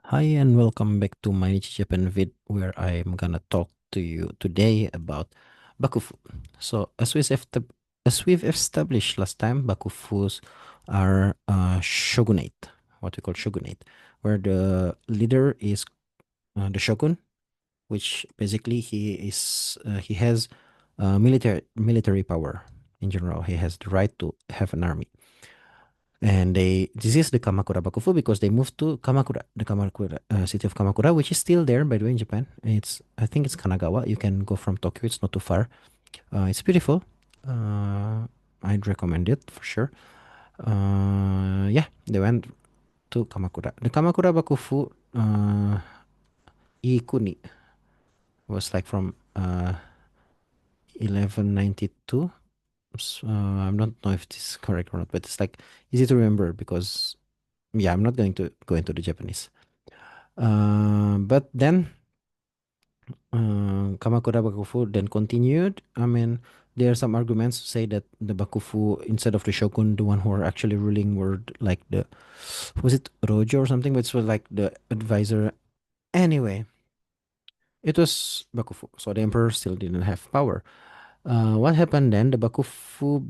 Hi and welcome back to my Japan vid where I'm gonna talk to you today about Bakufu. So as we've established last time, Bakufus are shogunate, what we call shogunate, where the leader is the shogun, which basically he has military power in general. He has the right to have an army. And this is the Kamakura Bakufu because they moved to Kamakura, the Kamakura city of Kamakura, which is still there, by the way, in Japan. I think it's Kanagawa. You can go from Tokyo. It's not too far. It's beautiful. Uh, I'd recommend it for sure. Yeah, they went to Kamakura. The Kamakura Bakufu, Ikuni was like from 1192. I'm not know if this is correct or not, but it's like easy to remember because yeah, I'm not going to go into the Japanese. But then Kamakura Bakufu then continued. I mean, there are some arguments to say that the Bakufu, instead of the shogun, the one who were actually ruling were like was it Rojo or something? Which was like the advisor. Anyway, it was Bakufu. So the emperor still didn't have power. What happened then? The Bakufu,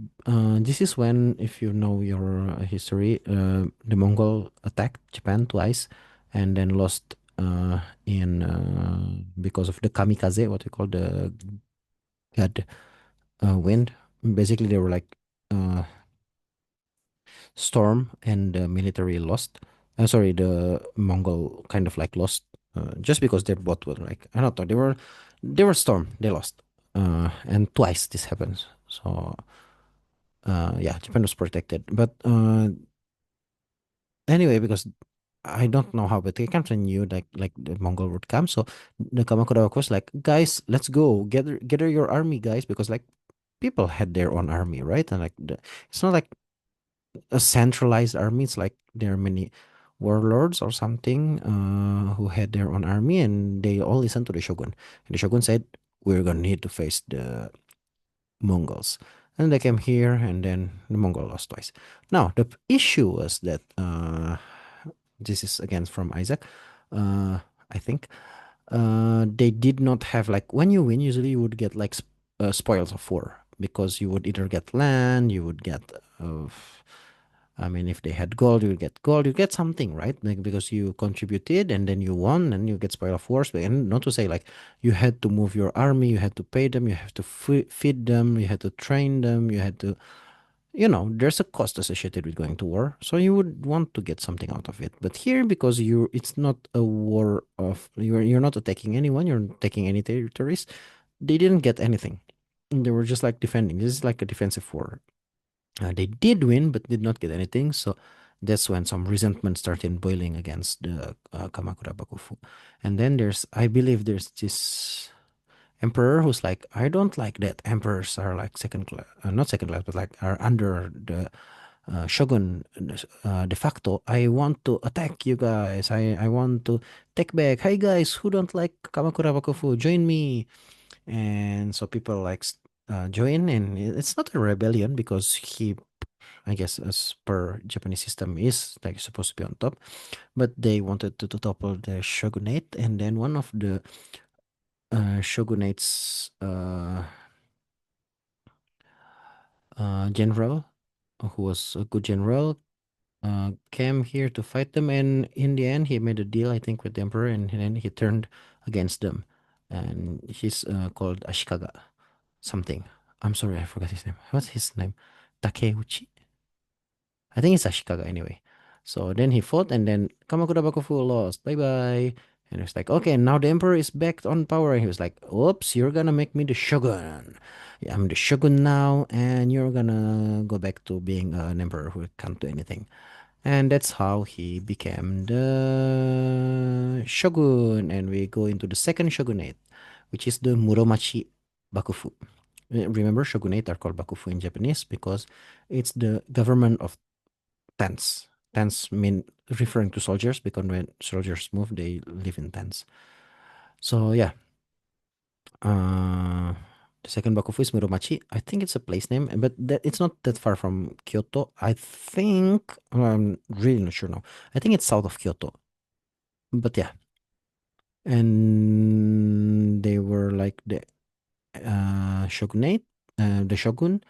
this is when, if you know your history, the Mongol attacked Japan twice and then lost in because of the kamikaze, what we call the god wind. Basically, they were like uh, storm and the military lost. Sorry, the Mongol kind of like lost just because their boat were like, I don't know, they were storm, they lost. And twice this happens. So yeah, Japan was protected. But anyway, because I don't know how, but they kind of knew like the Mongol would come. So the Kamakura was like, guys, let's go gather your army, guys, because like people had their own army, right? And like it's not like a centralized army. It's like there are many warlords or something who had their own army, and they all listened to the shogun. And the shogun said, "We're gonna need to face the Mongols." And they came here, and then the Mongol lost twice. Now, the issue was that this is again from Isaac, I think. They did not have like when you win, usually you would get like spoils of war because you would either get land, you would get. I mean, if they had gold, you get something, right? Like because you contributed and then you won and you get spoil of wars. And not to say like you had to move your army, you had to pay them, you have to feed them, you had to train them, you had to, there's a cost associated with going to war. So you would want to get something out of it. But here, because it's not a war of, you're not attacking anyone, you're not taking any territories, they didn't get anything. They were just like defending. This is like a defensive war. They did win, but did not get anything. So that's when some resentment started boiling against the Kamakura Bakufu. And then I believe there's this emperor who's like, I don't like that emperors are like second class, not second class, but like are under the shogun de facto. I want to attack you guys. I want to take back. Hey guys, who don't like Kamakura Bakufu? Join me. And so people like join, and it's not a rebellion because he, I guess, as per Japanese system, is like supposed to be on top. But they wanted to topple the shogunate, and then one of the shogunate's general, who was a good general, came here to fight them, and in the end, he made a deal, I think, with the emperor, and then he turned against them, and he's called Ashikaga something. I'm sorry, I forgot his name. What's his name? Takeuchi. I think it's Ashikaga anyway. So then he fought, and then Kamakura Bakufu lost. Bye bye. And it's like, okay, now the emperor is back on power. And he was like, oops, you're gonna make me the shogun. Yeah, I'm the shogun now, and you're gonna go back to being an emperor who can't do anything. And that's how he became the shogun. And we go into the second shogunate, which is the Muromachi Bakufu. Remember, shogunate are called Bakufu in Japanese because it's the government of tents. Tents mean referring to soldiers because when soldiers move, they live in tents. So yeah, uh, the second Bakufu is Muromachi. I think it's a place name, but it's not that far from Kyoto. I think I'm really not sure now. I think it's south of Kyoto. But yeah, and they were like the shogunate, the shogun.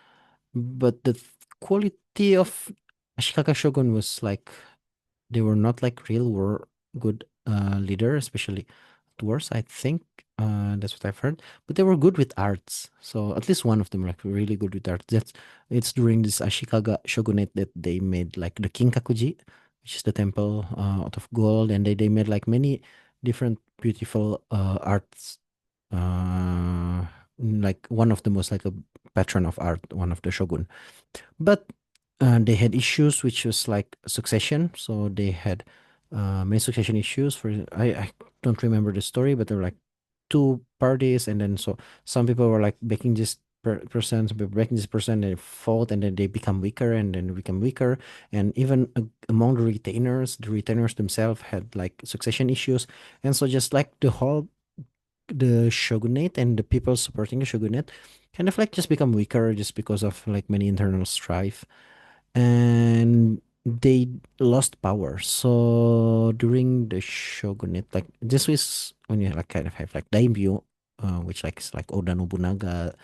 But the quality of Ashikaga shogun was like they were not like real war good leader, especially towards, I think. That's what I've heard. But they were good with arts. So at least one of them like really good with arts. It's during this Ashikaga shogunate that they made like the Kinkakuji, which is the temple out of gold, and they made like many different beautiful arts. Like one of the most like a patron of art, one of the shogun. But they had issues which was like succession. So they had many succession issues for I don't remember the story, but there were like two parties, and then so some people were like backing this person, some people backing this person, they fought, and then they become weaker, and then become weaker, and even among the retainers themselves had like succession issues, and so just like the shogunate and the people supporting the shogunate kind of like just become weaker just because of like many internal strife, and they lost power. So during the shogunate, like this was when you like kind of have like daimyo, which like is like Oda Nobunaga,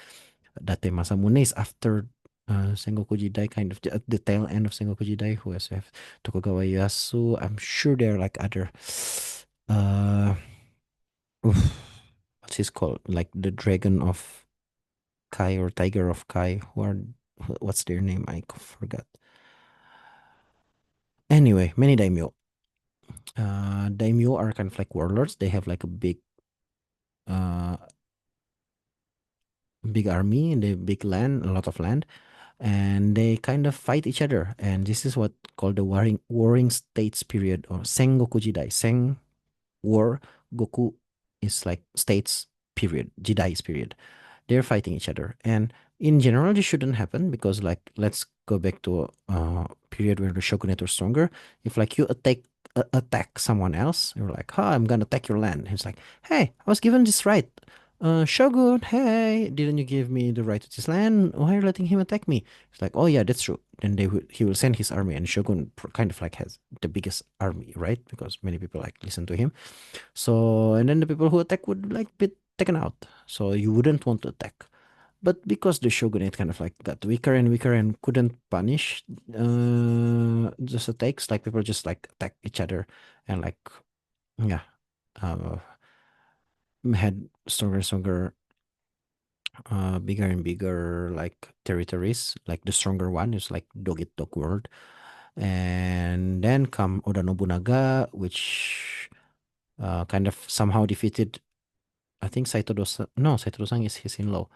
Date Masamune is after Sengoku Jidai, kind of at the tail end of Sengoku Jidai, who also have Tokugawa Ieyasu. I'm sure there are like other, uh, oof, what's his called? Like the Dragon of Kai or Tiger of Kai. What's their name? I forgot. Anyway, many daimyo. Daimyo are kind of like warlords. They have like a uh, big army and a big land, a lot of land, and they kind of fight each other. And this is what called the warring states period or Sengoku Jidai. Seng war, Goku is like states period, Jidai's period. They're fighting each other, and in general this shouldn't happen because like let's go back to a period where the shogunate was stronger. If like you attack someone else, you're like, oh, I'm gonna attack your land. He's like, hey, I was given this right, shogun, hey, didn't you give me the right to this land? Why are you letting him attack me? It's like, oh yeah, that's true. Then he will send his army, and shogun kind of like has the biggest army, right? Because many people like listen to him. So, and then the people who attack would like be taken out. So you wouldn't want to attack. But because the shogunate kind of like got weaker and weaker and couldn't punish just attacks, like people just like attack each other and like yeah, uh, had stronger, bigger and bigger like territories. Like the stronger one is like dog eat dog world, and then come Oda Nobunaga, which kind of somehow defeated. I think Saito Dosa. No, Saito Dosang is his in-law.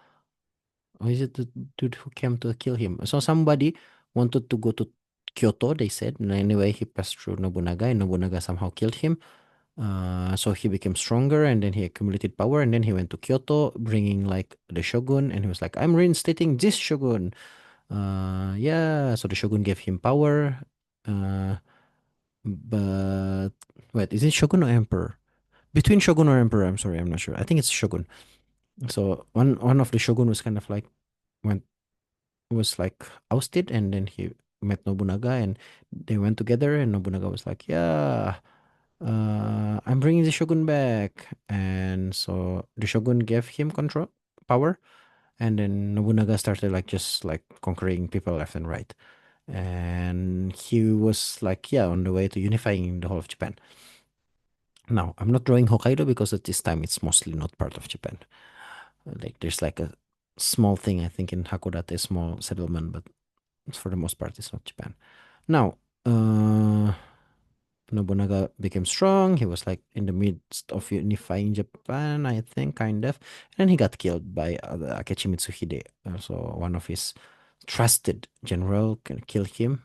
Or is it the dude who came to kill him? So somebody wanted to go to Kyoto, they said. And anyway, he passed through Nobunaga, and Nobunaga somehow killed him. So he became stronger, and then he accumulated power, and then he went to Kyoto, bringing like the shogun, and he was like, "I'm reinstating this shogun." Yeah. So the shogun gave him power. Uh, but wait, is it shogun or emperor? Between shogun or emperor, I'm sorry, I'm not sure. I think it's shogun. So one of the shogun was kind of like went was like ousted, and then he met Nobunaga, and they went together, and Nobunaga was like, yeah, I'm bringing the shogun back. And so the shogun gave him control power, and then Nobunaga started like just like conquering people left and right, and he was like yeah on the way to unifying the whole of Japan. Now I'm not drawing Hokkaido because at this time it's mostly not part of Japan. Like there's like a small thing I think in Hakodate, small settlement, but for the most part it's not Japan. Now, Nobunaga became strong. He was like in the midst of unifying Japan, I think, kind of. And then he got killed by Akechi Mitsuhide. So one of his trusted general killed him.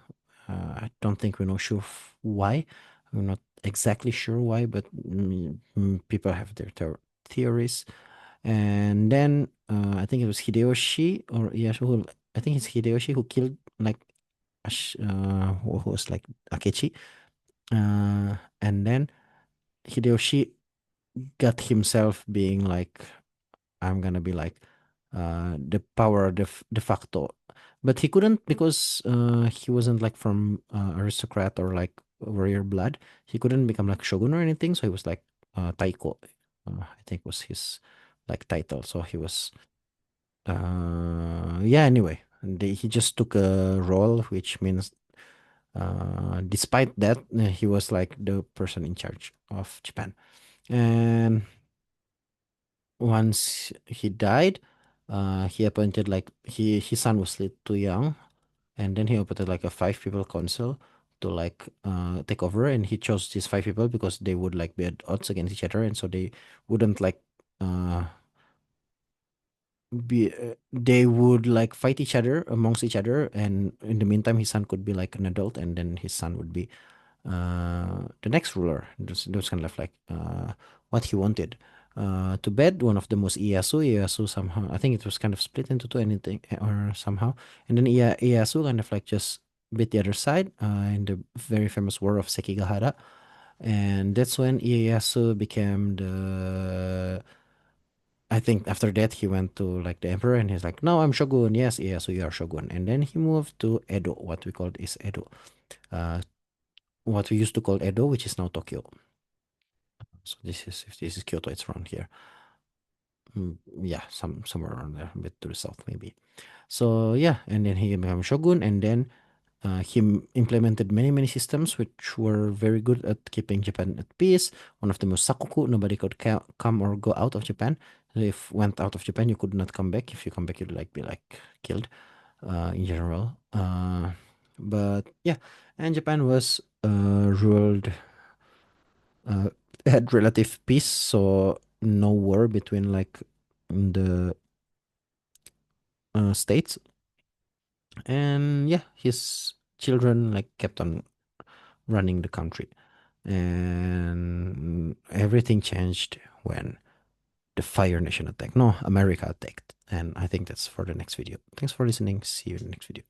I don't think we know sure why. We're not exactly sure why, but people have their theories. And then I think it was Hideyoshi or Ieyasu. I think it's Hideyoshi who killed like who was like Akechi. And then Hideyoshi got himself being like, I'm gonna be like the power de facto. But he couldn't because he wasn't like from aristocrat or like warrior blood. He couldn't become like shogun or anything, so he was like taiko. I think was his like title. So he was yeah. Anyway, and he just took a role, which means despite that, he was like the person in charge of Japan. And once he died, he appointed like his son was still too young, and then he appointed like a 5 people council to like take over, and he chose these 5 people because they would like be at odds against each other, and so they wouldn't like uh they would like fight each other amongst each other, and in the meantime his son could be like an adult, and then his son would be the next ruler. Those kind of like what he wanted. To bed, one of the most Ieyasu somehow, I think it was kind of split into two, anything or somehow, and then Ieyasu kind of like just bit the other side in the very famous war of Sekigahara, and that's when Ieyasu became the. I think after that he went to like the emperor and he's like, "No, I'm shogun. Yes, Ieyasu, you are shogun." And then he moved to Edo. What we call is Edo. Uh, what we used to call Edo, which is now Tokyo. So this is if this is Kyoto, it's around here. Yeah, somewhere around there, a bit to the south maybe. So yeah, and then he became shogun, and then he implemented many systems which were very good at keeping Japan at peace. One of the most sakoku, nobody could come or go out of Japan. If went out of Japan, you could not come back. If you come back, you'd like be like killed. In general. But yeah, and Japan was ruled uh, had relative peace, so no war between like the states. And yeah, his children like kept on running the country, and everything changed when the Fire Nation attacked. No, America attacked. And I think that's for the next video. Thanks for listening. See you in the next video.